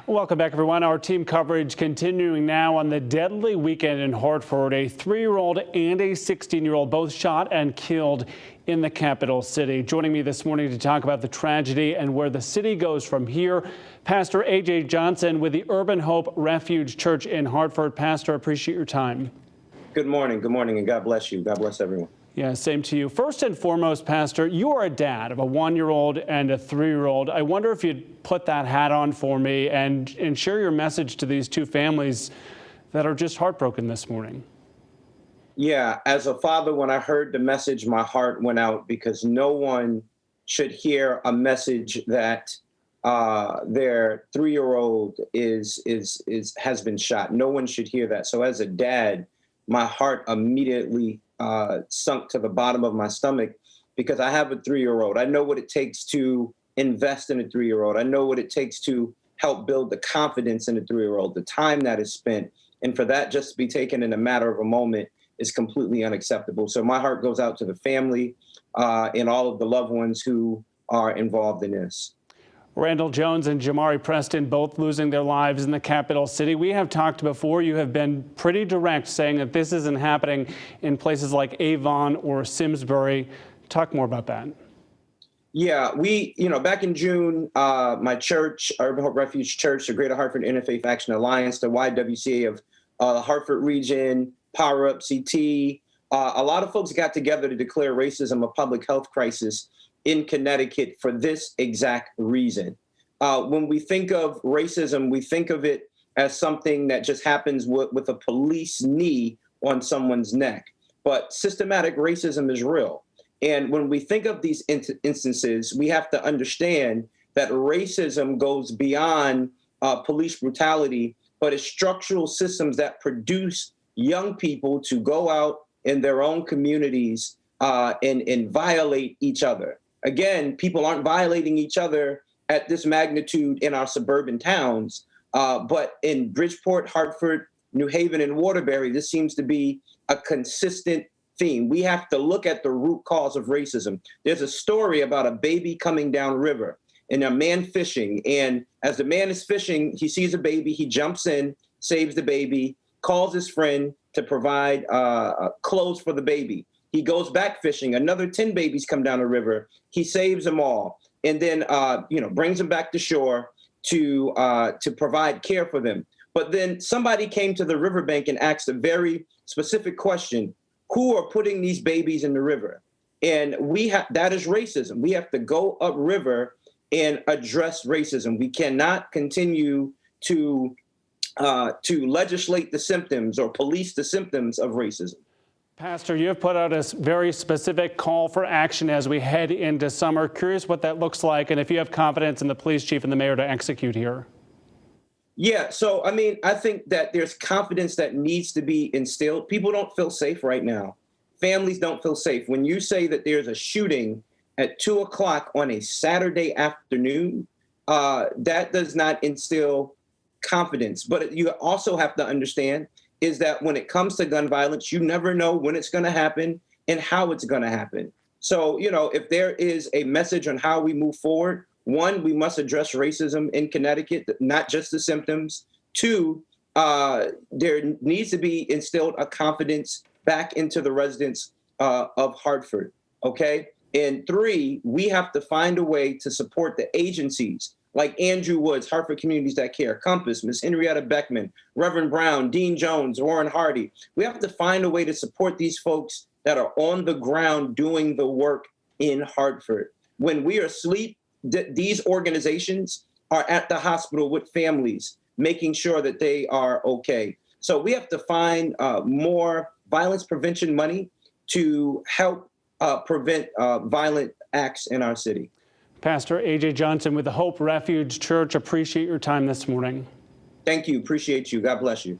Welcome back, everyone. Our team coverage continuing now on the deadly weekend in Hartford. A 3-year-old and a 16-year-old both shot and killed in the capital city. Joining me this morning to talk about the tragedy and where the city goes from here, Pastor A.J. Johnson with the Urban Hope Refuge Church in Hartford. Pastor, appreciate your time. Good morning, and God bless you. God bless everyone. Yeah, same to you. First and foremost, Pastor, you are a dad of a 1-year-old and a 3-year-old. I wonder if you'd put that hat on for me and share your message to these two families that are just heartbroken this morning. Yeah, as a father, when I heard the message, my heart went out because no one should hear a message that their 3-year-old has been shot. No one should hear that. So as a dad, my heart immediately sunk to the bottom of my stomach because I have a 3-year-old. I know what it takes to invest in a 3-year-old. I know what it takes to help build the confidence in a 3-year-old, the time that is spent. And for that just to be taken in a matter of a moment is completely unacceptable. So my heart goes out to the family and all of the loved ones who are involved in this. Randall Jones and Jamari Preston both losing their lives in the capital city. We have talked before. You have been pretty direct saying that this isn't happening in places like Avon or Simsbury. Talk more about that. Yeah, back in June, my church, Urban Hope Refuge Church, the Greater Hartford Interfaith Action Alliance, the YWCA of the Hartford region, Power Up CT, a lot of folks got together to declare racism a public health crisis in Connecticut for this exact reason. When we think of racism, we think of it as something that just happens with a police knee on someone's neck. But systematic racism is real. And when we think of these instances, we have to understand that racism goes beyond police brutality, but it's structural systems that produce young people to go out in their own communities and violate each other. Again, people aren't violating each other at this magnitude in our suburban towns, but in Bridgeport, Hartford, New Haven, and Waterbury, this seems to be a consistent theme. We have to look at the root cause of racism. There's a story about a baby coming downriver and a man fishing. And as the man is fishing, he sees a baby, he jumps in, saves the baby, calls his friend to provide clothes for the baby. He goes back fishing. Another 10 babies come down the river. He saves them all, and then brings them back to shore to provide care for them. But then somebody came to the riverbank and asked a very specific question: who are putting these babies in the river? And that is racism. We have to go upriver and address racism. We cannot continue to legislate the symptoms or police the symptoms of racism. Pastor, you have put out a very specific call for action as we head into summer. Curious what that looks like and if you have confidence in the police chief and the mayor to execute here. Yeah, so I think that there's confidence that needs to be instilled. People don't feel safe right now. Families don't feel safe. When you say that there's a shooting at 2 o'clock on a Saturday afternoon, that does not instill confidence. But you also have to understand is that when it comes to gun violence, you never know when it's going to happen and how it's going to happen. So, if there is a message on how we move forward, 1, we must address racism in Connecticut, not just the symptoms. 2, there needs to be instilled a confidence back into the residents of Hartford, okay? And 3, we have to find a way to support the agencies like Andrew Woods, Hartford Communities That Care, Compass, Ms. Henrietta Beckman, Reverend Brown, Dean Jones, Warren Hardy. We have to find a way to support these folks that are on the ground doing the work in Hartford. When we are asleep, these organizations are at the hospital with families, making sure that they are okay. So we have to find more violence prevention money to help prevent violent acts in our city. Pastor A.J. Johnson with the Hope Refuge Church, appreciate your time this morning. Thank you. Appreciate you. God bless you.